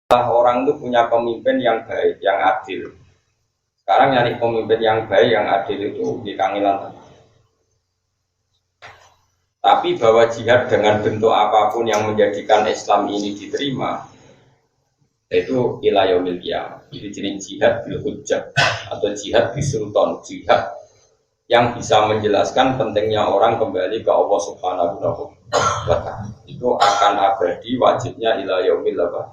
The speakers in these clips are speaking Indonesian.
orang itu punya pemimpin yang baik, yang adil. Sekarang nyari pemimpin yang baik, yang adil itu di kangilan. Tapi bahwa jihad dengan bentuk apapun yang menjadikan Islam ini diterima, itu ila yaumil qiyamah. Jadi jenis jihad bil hujjah atau jihad bil sultan, jihad yang bisa menjelaskan pentingnya orang kembali ke Allah Subhanahu wa ta'ala. Itu akan abadi, wajibnya ila yaumil qiyamah.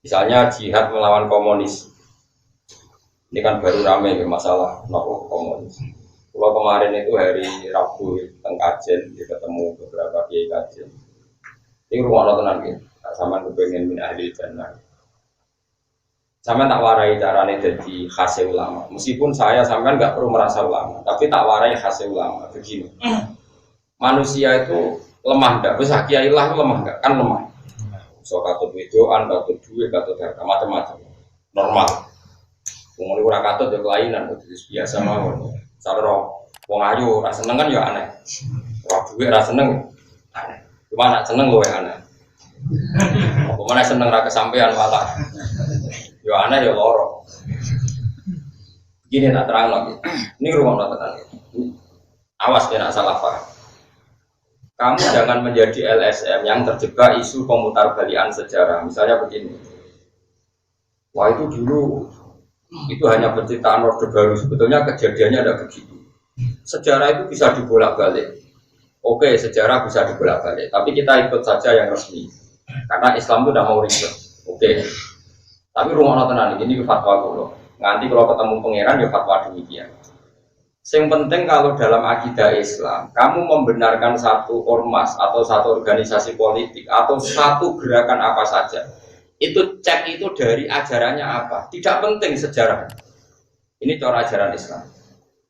Misalnya jihad melawan komunis. Ini kan baru ramai masalah komunis. Kalau kemarin itu hari Rabu teng kajian, ketemu beberapa kiai kajian. Ini rumah tenan gitu. Sama kepengen min ahli jannah. Sama tak warai caranya jadi khasih ulama. Meskipun saya sampean nggak perlu merasa ulama, tapi tak warai khasih ulama. Begini, manusia itu lemah nggak? Bisa kiai lah lemah nggak? Kan lemah. So katut wedoan, katut duit, katut harta macam-macam. Normal. Umur kurang katut ya kelainan, itu biasa mawon. Sarro wong ayu rasa seneng kan ya aneh. Wong duit rasa seneng aneh. Cuma nak seneng loh ya aneh. Mana seneng ra kesampean malah. Ya aneh ya loro. Begini tak terang lagi. Ini rumah tenan. Awas ya nak salah paham. Kamu jangan menjadi LSM yang terjebak isu pemutarbalikan sejarah. Misalnya begini. Wah itu dulu itu hanya penciptaan Orde Baru. Sebetulnya kejadiannya ada begitu. Sejarah itu bisa dibolak-balik. Oke, sejarah bisa dibolak-balik. Tapi kita ikut saja yang resmi. Karena Islam itu tidak mau ribet. Oke. Tapi rumah tenan ini fatwa kulo. Nanti kalau ketemu pangeran ya fatwa demikian. Yang penting kalau dalam akidah Islam, kamu membenarkan satu ormas atau satu organisasi politik atau satu gerakan apa saja, itu cek itu dari ajarannya apa. Tidak penting sejarah. Ini cara ajaran Islam.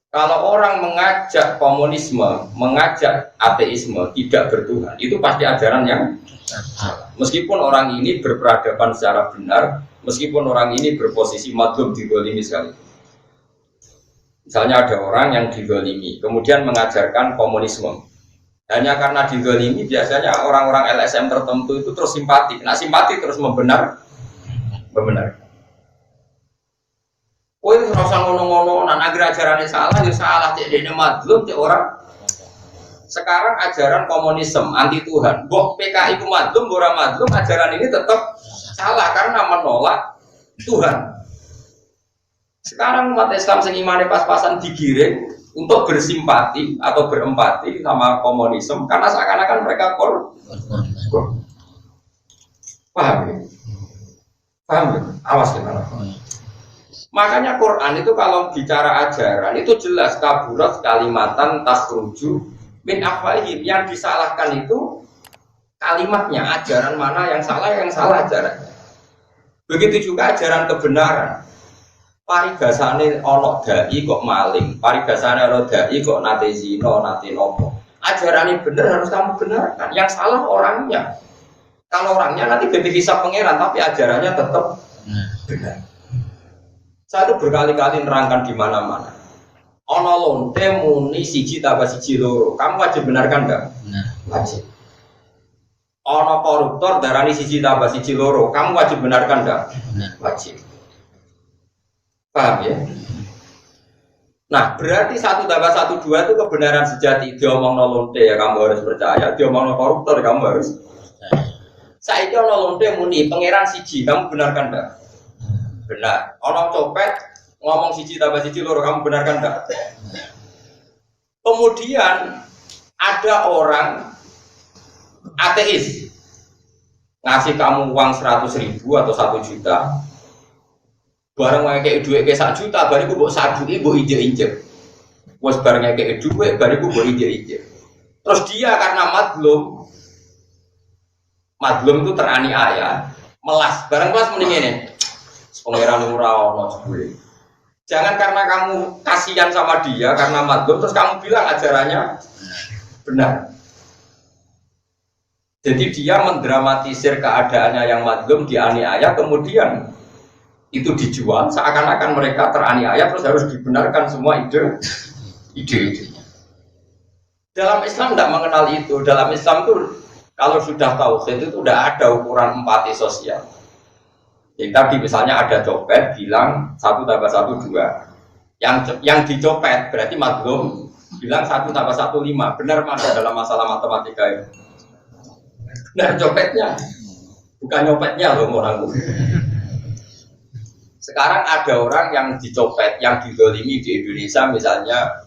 Kalau orang mengajak komunisme, mengajak ateisme, tidak bertuhan, itu pasti ajaran yang salah. Meskipun orang ini berperadaban secara benar, meskipun orang ini berposisi madlum digolimi sekali. Misalnya ada orang yang digolimi, kemudian mengajarkan komunisme. Hanya karena digolimi, biasanya orang-orang LSM tertentu itu terus simpati. Nah simpati terus membenar. Oh itu serasa ngono-ngono, nah agar ajarannya salah, ya salah. Jadi madlum, cek orang. Sekarang ajaran komunisme anti Tuhan. Bok PKI itu madlum, orang madlum, ajaran ini tetap salah karena menolak Tuhan. Sekarang umat Islam sengimane pas-pasan digiring untuk bersimpati atau berempati sama komunisme karena seakan-akan mereka paham ya? Paham ya? Awas gimana? Makanya Quran itu kalau bicara ajaran itu jelas kaburat kalimatan takhruju min afwahihim. Yang disalahkan itu kalimatnya, ajaran mana yang salah ajarannya. Begitu juga ajaran kebenaran. Parigasane ana dai kok maling, parigasane ana dai kok nate zina, nate nopo. Ajarane bener harus kamu benarkan. Yang salah orangnya. Kalau orangnya nanti ganti hisab pangeran, tapi ajarannya tetap benar. Saya itu berkali-kali nerangkan di mana-mana. Ana lonte muni siji tambah siji loro. Kamu wajib benarkan enggak? Wajib. Ana koruptor darani siji tambah siji loro. Kamu wajib benarkan enggak? Wajib. Paham ya? Nah, berarti 1 tambah 1 2 itu kebenaran sejati. Dia omong lonte ya kamu harus percaya. Dia omong koruptor kamu harus. Saiki ana lonte muni pangeran siji, kamu benarkan enggak? Benar. Ana copet ngomong siji tambah siji loro, kamu benarkan enggak? Kemudian ada orang ateis ngasih kamu uang 100.000 atau 1 juta. Barang kayak duit kayak 1 juta, bariku mbok saduki mbok injek-injek. Wes barang kayak duit, bariku mbok injek-injek. Terus dia karena madlum itu teraniaya, melas. Barang kelas mending ini. Pangeran ora ono jebule. Jangan karena kamu kasihan sama dia karena madlum terus kamu bilang ajarannya benar. Jadi dia mendramatisir keadaannya yang madlum dianiaya, kemudian itu dijual seakan-akan mereka teraniaya terus harus dibenarkan semua ide-idenya. Dalam Islam tidak mengenal itu. Dalam Islam itu Kalau sudah tauhid itu udah ada ukuran empati sosial. Jadi tadi misalnya ada copet bilang 1+1=2. Yang dicopet berarti madlum bilang 1+1=5. Benar mana dalam masalah matematika itu? Benar copetnya, bukan nyopetnya loh orang. Sekarang ada orang yang dicopet, yang didolimi di Indonesia misalnya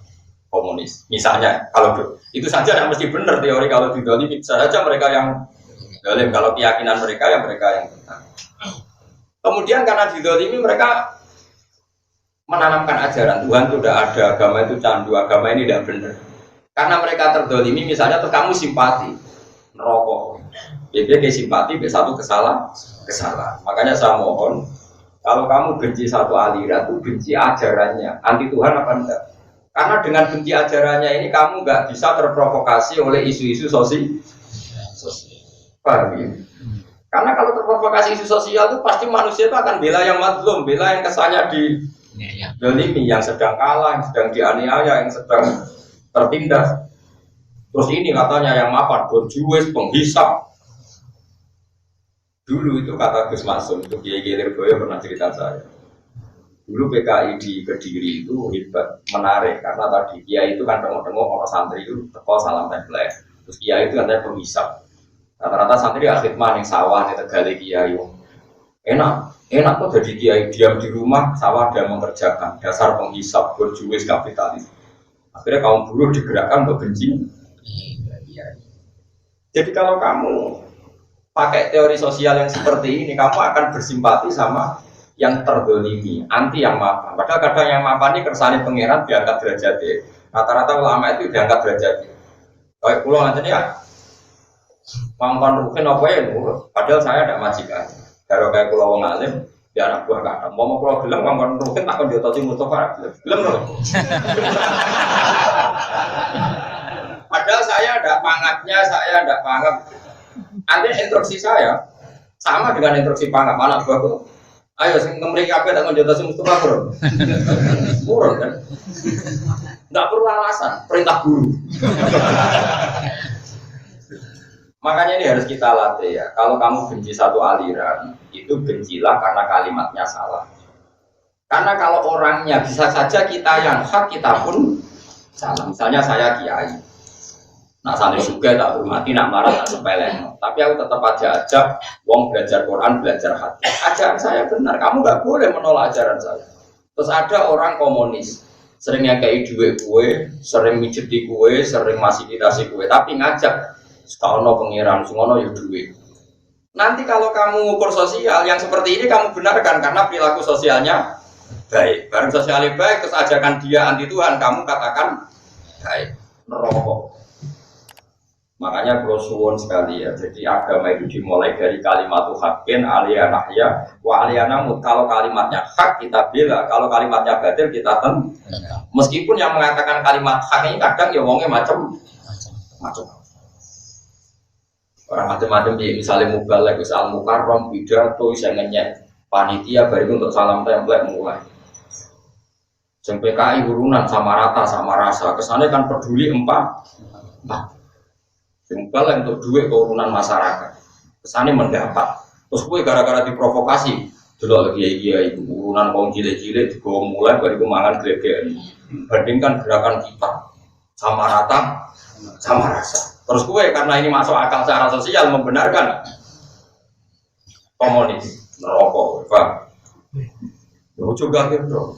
komunis. Misalnya kalau itu saja tidak mesti benar teori kalau didolimi. Bisa saja mereka yang dolim, kalau keyakinan mereka yang benar. Kemudian karena didolimi mereka menanamkan ajaran Tuhan itu tidak ada, agama itu candu, agama ini tidak benar. Karena mereka terdolimi, misalnya kamu simpati, merokok, BB simpati, B1 kesalahan. Makanya saya mohon, kalau kamu benci satu aliran, itu benci ajarannya, anti Tuhan apa enggak? Karena dengan benci ajarannya ini kamu nggak bisa terprovokasi oleh isu-isu sosial. Paham ya? Karena kalau terprovokasi isu sosial itu pasti manusia itu akan bela yang mazlum, bela yang kesannya di dolimi, yang sedang kalah, yang sedang dianiaya, yang sedang tertindas. Terus ini katanya yang mapan, berjuis, penghisap. Dulu itu kata Gus Masum, itu Kiai Lirboyo pernah cerita saya. Dulu PKI di Kediri itu hebat, menarik karena tadi Kiai itu kan tengok-tengok orang santri itu teko salam tempel. Terus Kiai itu katanya penghisap. Rata-rata santri khidmah ning sawah ning Tegale Kiai. Enak tuh jadi Kiai diam di rumah, sawah dia mengerjakan, dasar penghisap, berjuis kapitalis. Akhirnya kaum buruh digerakkan untuk benci. Jadi kalau kamu pakai teori sosial yang seperti ini, kamu akan bersimpati sama yang terdolimi, anti yang mapan. Padahal kadang yang mapan ini kersane pangeran diangkat derajatnya. Rata-rata ulama itu diangkat derajatnya. Kayak pulau nanti ya, mangkon rukin apa ya nurut. Padahal saya tidak majikan. Kalau kayak pulau wong alim, ya anak buah kata. Mau pulau bilang mangkon rukin tak akan diototi Mustafa. Belum loh. Padahal saya ada pangapnya, saya ada pangap. Artinya instruksi saya sama dengan instruksi pangap anak buahku. Ayo, mereka apa tak menjadi Mustafa bro? Murah kan? Tidak perlu alasan, perintah guru. Makanya ini harus kita latih ya. Kalau kamu benci satu aliran, itu bencilah karena kalimatnya salah. Karena kalau orangnya bisa saja kita yang hak, kita pun salah. Misalnya saya kiai. Nak santri juga tak hormati, nak marah tak sepele. Tapi aku tetap aja ajak wong belajar Quran, belajar hati. Ajaran saya benar, kamu nggak boleh menolak ajaran saya. Terus ada orang komunis, sering ngekei duit kue, sering mijet di kue, sering fasilitasi kue, tapi ngajak setaono pengiran, semono ya duit. Nanti kalau kamu ngukur sosial yang seperti ini kamu benarkan karena perilaku sosialnya baik. Barang sosialnya baik, terus ajakan dia anti Tuhan, kamu katakan baik, nerokok. Makanya kalau suwon sekali ya, jadi agama itu dimulai dari kalimat haqqin aliyanahya wa aliyanamut. Kalau kalimatnya hak kita bela, kalau kalimatnya batil kita ten. Meskipun yang mengatakan kalimat hak ini kadang ya wongnya macam-macam. Orang macam-macam ya, misalnya mubalek, misal mukarram, pidato, saya ngenyek panitia baru untuk salam template mulai. PKI urunan sama rata sama rasa, kesannya kan peduli empat. Jempol untuk duit keurunan masyarakat, kesannya mendapat. Terus gue gara-gara diprovokasi, dulu lagi ibu urunan kaum cilik-cilik dibawa mulai dari kemangan gregean. Bandingkan gerakan kita sama rata, sama rasa. Terus gue karena ini masuk akal secara sosial membenarkan komunis, merokok, pak. Juga gitu.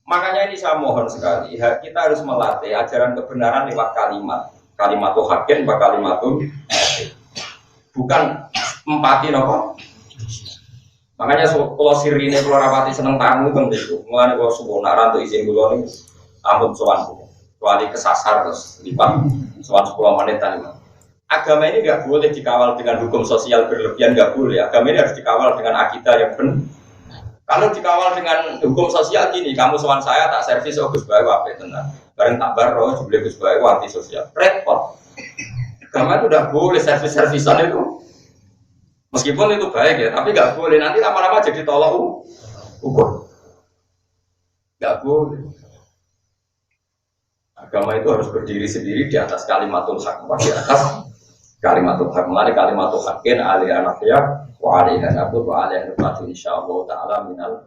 Makanya ini saya mohon sekali, kita harus melatih ajaran kebenaran lewat kalimat. Kalimat haqqin wa kalimatun bukan empati nopo. Makanya kalau sirine kalau rapati seneng tamu kan itu mulane kalau subuh naran untuk izin kula niku ampun sowan kecuali kesasar terus lipat sowan 10 menit tadi. Agama ini enggak boleh dikawal dengan hukum sosial berlebihan, enggak boleh. Agama ini harus dikawal dengan akidah yang benar. Kalau dikawal dengan hukum sosial gini, kamu sowan saya tak servis Gus bae wae tenan. Bareng tak baro jebule Gus bae anti sosial. Repot. Agama itu udah boleh servis-servisan itu. Meskipun itu baik ya, tapi nggak boleh nanti lama-lama jadi tolak ukur. Nggak boleh. Agama itu harus berdiri sendiri di atas kalimatul haq, di atas Kalimatul haq, mulane kalimatul haqqin alih anafiyah wa alih anabut wa alih anabut insyaallah ta'ala minal